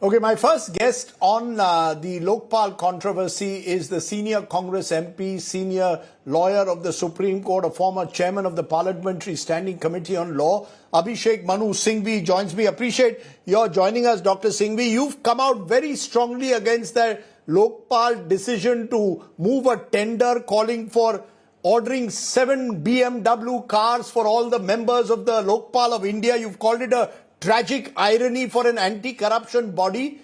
Okay, my first guest on the Lokpal controversy is the senior Congress MP, senior lawyer of the Supreme Court, a former chairman of the Parliamentary Standing Committee on Law. Abhishek Manu Singhvi joins me. Appreciate your joining us, Dr. Singhvi. You've come out very strongly against the Lokpal decision to move a tender calling for ordering 7 BMW cars for all the members of the Lokpal of India. You've called it a tragic irony for an anti-corruption body.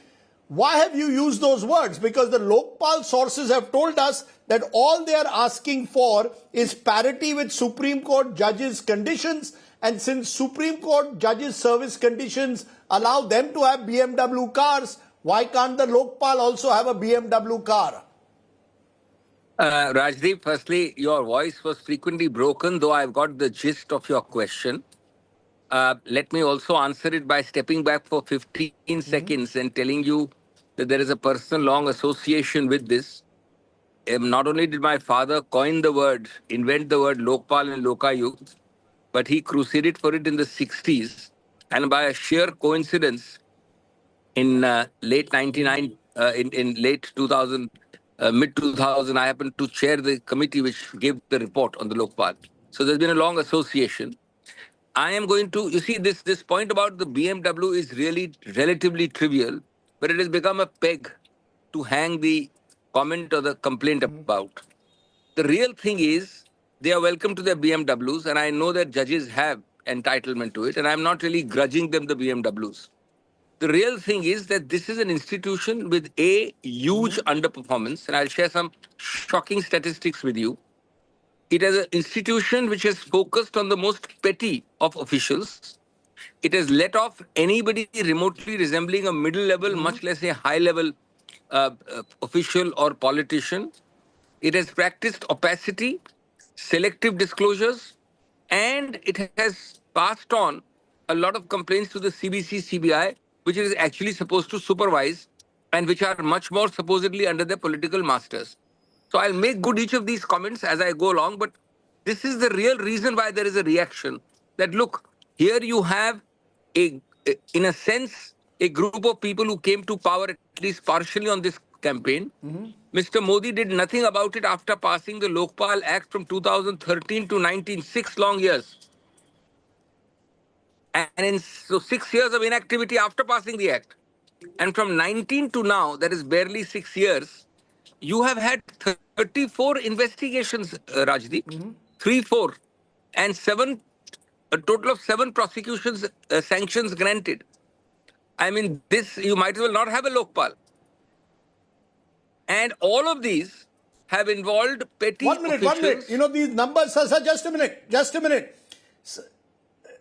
Why have you used those words? Because the Lokpal sources have told us that all they are asking for is parity with Supreme Court judges' conditions. And since Supreme Court judges' service conditions allow them to have BMW cars, why can't the Lokpal also have a BMW car? Rajdeep, firstly, your voice was frequently broken, though I've got the gist of your question. Let me also answer it by stepping back for 15 seconds and telling you that there is a personal long association with this. Not only did my father invent the word Lokpal and Lokayukt, but he crusaded for it in the 60s. And by a sheer coincidence, in late 99, in late 2000, mid 2000, I happened to chair the committee which gave the report on the Lokpal. So there's been a long association. I am going to, you see, this point about the BMW is really relatively trivial, but it has become a peg to hang the comment or the complaint about. The real thing is they are welcome to their BMWs, and I know that judges have entitlement to it, and I'm not really grudging them the BMWs. The real thing is that this is an institution with a huge underperformance, and I'll share some shocking statistics with you. It is an institution which has focused on the most petty of officials. It has let off anybody remotely resembling a middle level, much less a high level official or politician. It has practiced opacity, selective disclosures, and it has passed on a lot of complaints to the CBC, CBI, which it is actually supposed to supervise and which are much more supposedly under their political masters. So I'll make good each of these comments as I go along, but this is the real reason why there is a reaction that, look, here you have in a sense, a group of people who came to power at least partially on this campaign. Mr. Modi did nothing about it after passing the Lokpal Act from 2013 to 19, 6 long years. And so 6 years of inactivity after passing the act. And from 19 to now, that is barely 6 years, you have had 34 investigations, Rajdeep. 3, 4, and 7, a total of 7 prosecutions, sanctions granted. I mean, this, you might as well not have a Lokpal. And all of these have involved petty officials. 1 minute. You know, these numbers, sir, just a minute.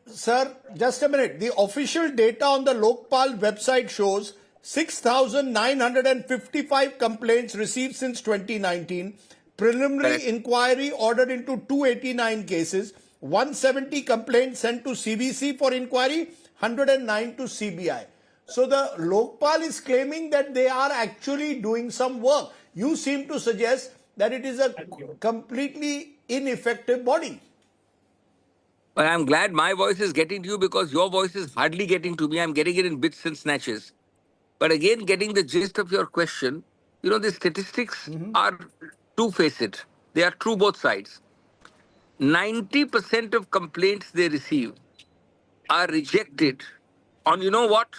Sir, just a minute. The official data on the Lokpal website shows 6,955 complaints received since 2019. Preliminary inquiry ordered into 289 cases. 170 complaints sent to CBC for inquiry. 109 to CBI. So the Lokpal is claiming that they are actually doing some work. You seem to suggest that it is a completely ineffective body. Well, I'm glad my voice is getting to you because your voice is hardly getting to me. I'm getting it in bits and snatches. But again, getting the gist of your question, you know, the statistics are two-faced. They are true both sides. 90% of complaints they receive are rejected on, you know what?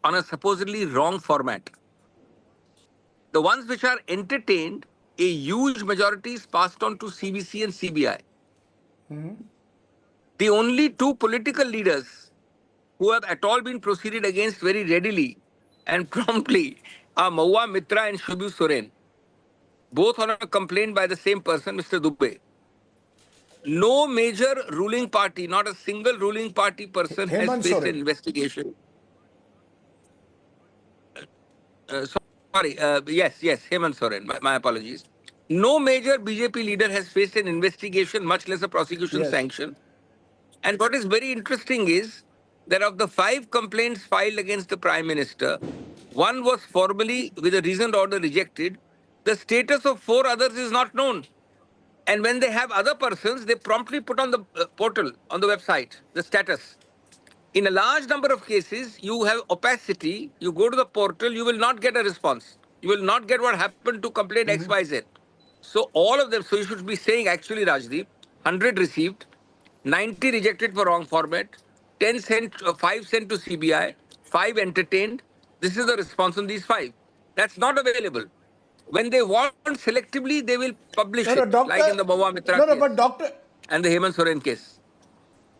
On a supposedly wrong format. The ones which are entertained, a huge majority is passed on to CBC and CBI. The only 2 political leaders who have at all been proceeded against very readily and promptly are Mahua Mitra and Shubhu Soren, both on a complaint by the same person, Mr. Dubey. No major ruling party, not a single ruling party person has faced an investigation. Yes, Hemant Soren, my apologies. No major BJP leader has faced an investigation, much less a prosecution sanction. And what is very interesting is that of the 5 complaints filed against the Prime Minister, 1 was formally, with a reasoned order, rejected. The status of 4 others is not known. And when they have other persons, they promptly put on the portal, on the website, the status. In a large number of cases, you have opacity. You go to the portal, you will not get a response. You will not get what happened to complaint XYZ. So all of them, so you should be saying actually, Rajdeep, 100 received, 90 rejected for wrong format, 10 sent, 5 sent to CBI, 5 entertained. This is the response on these 5. That's not available. When they want selectively, they will publish No, no, it, like in the Mahua Mitra no, case but and the Hemant Soren case.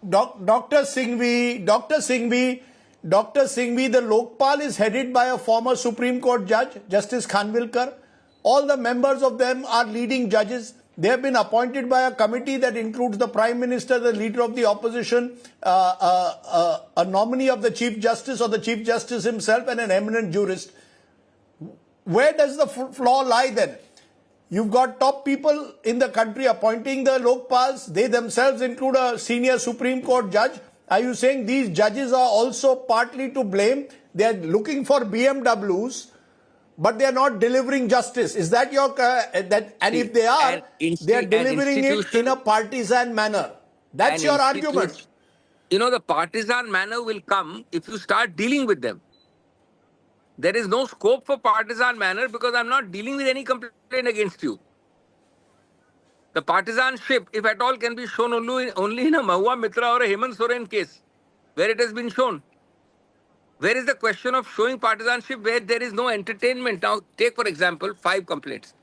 Dr. Singhvi, the Lokpal is headed by a former Supreme Court judge, Justice Khanwilkar. All the members of them are leading judges. They have been appointed by a committee that includes the Prime Minister, the Leader of the Opposition, a nominee of the Chief Justice or the Chief Justice himself, and an eminent jurist. Where does the flaw lie then? You've got top people in the country appointing the Lokpals. They themselves include a senior Supreme Court judge. Are you saying these judges are also partly to blame? They are looking for BMWs, but they are not delivering justice. Is that your and if they are, they are delivering it in a partisan manner. That's your argument. You know, the partisan manner will come if you start dealing with them. There is no scope for partisan manner because I'm not dealing with any complaint against you. The partisanship, if at all, can be shown only in a Mahua Mitra or a Hemant Soren case, where it has been shown. Where is the question of showing partisanship where there is no entertainment? Now, take for example, 5 complaints.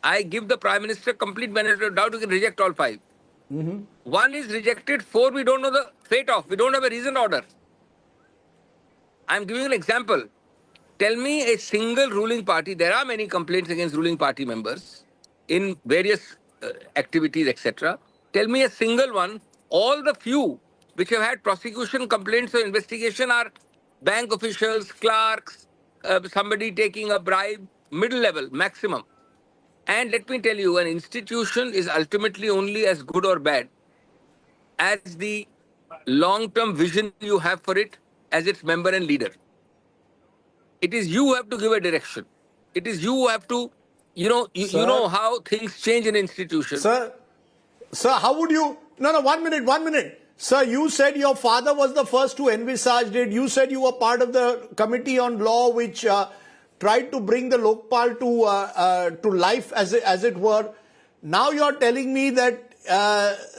I give the Prime Minister complete benefit of doubt, you can reject all 5. 1 is rejected, 4 we don't know the fate of. We don't have a reasoned order. I'm giving an example. Tell me a single ruling party. There are many complaints against ruling party members in various activities, etc. Tell me a single one. All the few which have had prosecution complaints or investigation are bank officials, clerks, somebody taking a bribe, middle level, maximum. And let me tell you, an institution is ultimately only as good or bad as the long-term vision you have for it as its member and leader. It is you who have to give a direction. It is you who have to, you know how things change in institutions. Sir, how would you... No, 1 minute. Sir, you said your father was the first to envisage it. You said you were part of the committee on law which tried to bring the Lokpal to life, as it were. Now you're telling me that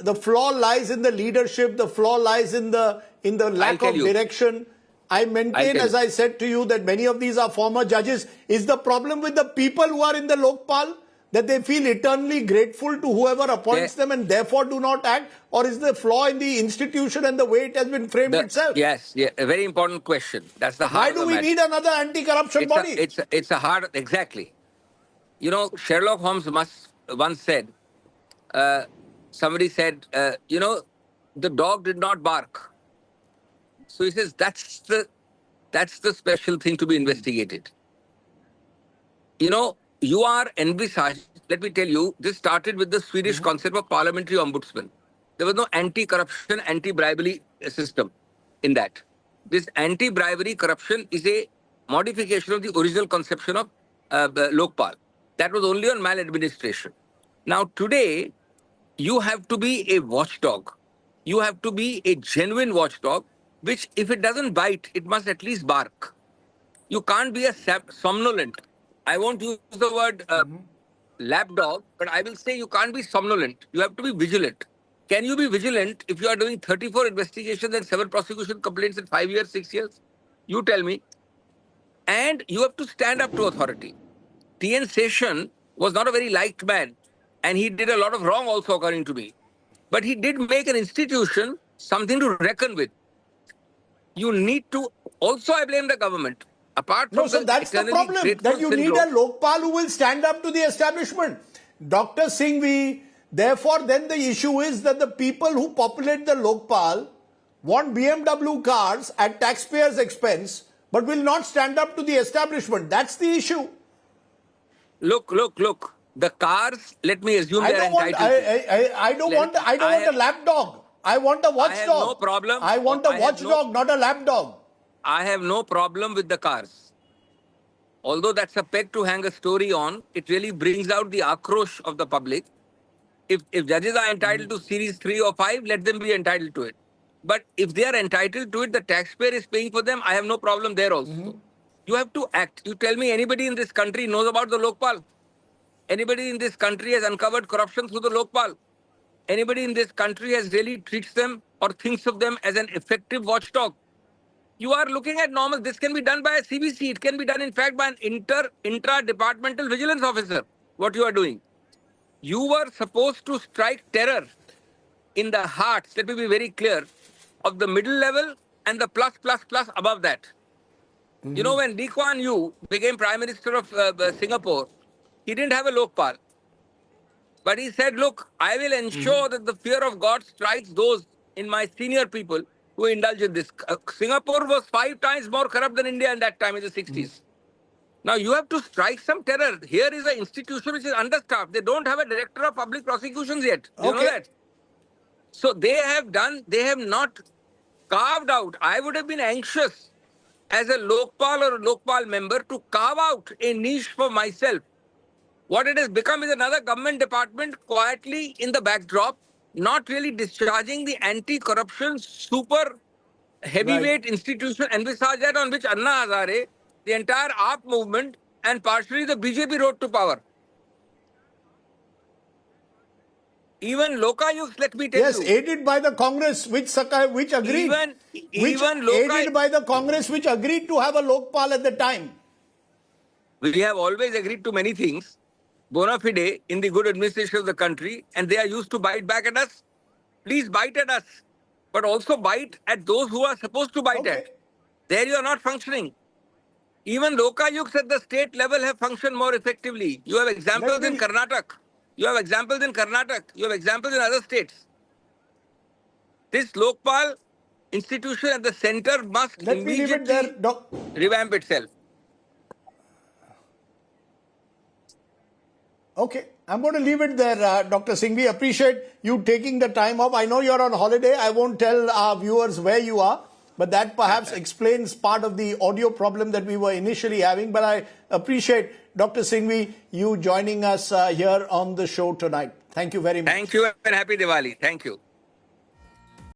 the flaw lies in the leadership, the flaw lies in the lack of direction. I maintain, as I said to you, that many of these are former judges. Is the problem with the people who are in the Lokpal that they feel eternally grateful to whoever appoints them and therefore do not act? Or is the flaw in the institution and the way it has been framed itself? Yes, a very important question. That's the heart. Why do we need another anti-corruption body? It's a hard, exactly. You know, Sherlock Holmes once said, somebody said, the dog did not bark. So he says that's the special thing to be investigated. You know, you are envisaged. Let me tell you, this started with the Swedish concept of parliamentary ombudsman. There was no anti-corruption, anti-bribery system in that. This anti-bribery corruption is a modification of the original conception of Lokpal. That was only on maladministration. Now today, you have to be a watchdog. You have to be a genuine watchdog, which if it doesn't bite, it must at least bark. You can't be a somnolent. I won't use the word lapdog, but I will say you can't be somnolent. You have to be vigilant. Can you be vigilant if you are doing 34 investigations and 7 prosecution complaints in 5 years, 6 years? You tell me. And you have to stand up to authority. T.N. Seshan was not a very liked man, and he did a lot of wrong also, according to me. But he did make an institution something to reckon with. You need to... Also, I blame the government. Apart from so that's the problem, that you need a Lokpal who will stand up to the establishment. Dr. Singhvi, therefore, then the issue is that the people who populate the Lokpal want BMW cars at taxpayers' expense, but will not stand up to the establishment. That's the issue. Look. The cars, let me assume they are entitled. I don't want a lapdog. I want a watchdog. I have no problem. I want a watchdog, not a lapdog. I have no problem with the cars. Although that's a peg to hang a story on, it really brings out the akrosh of the public. If judges are entitled to series 3 or 5, let them be entitled to it. But if they are entitled to it, the taxpayer is paying for them. I have no problem there also. You have to act. You tell me anybody in this country knows about the Lokpal? Anybody in this country has uncovered corruption through the Lokpal? Anybody in this country has really treats them or thinks of them as an effective watchdog? You are looking at normal. This can be done by a CBC. It can be done, in fact, by an intra-departmental vigilance officer. What you are doing. You were supposed to strike terror in the hearts, let me be very clear, of the middle level and the plus above that. You know, when Lee Kuan Yew became Prime Minister of Singapore, he didn't have a Lokpal. But he said, look, I will ensure that the fear of God strikes those in my senior people who indulge in this. Singapore was 5 times more corrupt than India in that time in the 60s. Now you have to strike some terror. Here is an institution which is understaffed. They don't have a director of public prosecutions yet. You know that? So they have not carved out. I would have been anxious as a Lokpal or a Lokpal member to carve out a niche for myself. What it has become is another government department quietly in the backdrop, not really discharging the anti-corruption super heavyweight institution envisaged that on which Anna Hazare, the entire AAP movement, and partially the BJP road to power. Even Lokayuks, let me tell Yes, you. aided by the Congress, which agreed. Aided by the Congress, which agreed to have a Lokpal at the time. We have always agreed to many things, bona fide, in the good administration of the country, and they are used to bite back at us. Please bite at us, but also bite at those who are supposed to bite at. There you are not functioning. Even Lokayuks at the state level have functioned more effectively. You have examples in Karnataka. You have examples in Karnataka. You have examples in other states. This Lokpal institution at the center must immediately revamp itself. Okay, I'm going to leave it there, Dr. Singhvi. Appreciate you taking the time off. I know you're on holiday. I won't tell our viewers where you are, but that perhaps explains part of the audio problem that we were initially having. But I appreciate, Dr. Singhvi, you joining us here on the show tonight. Thank you very much. Thank you and happy Diwali. Thank you.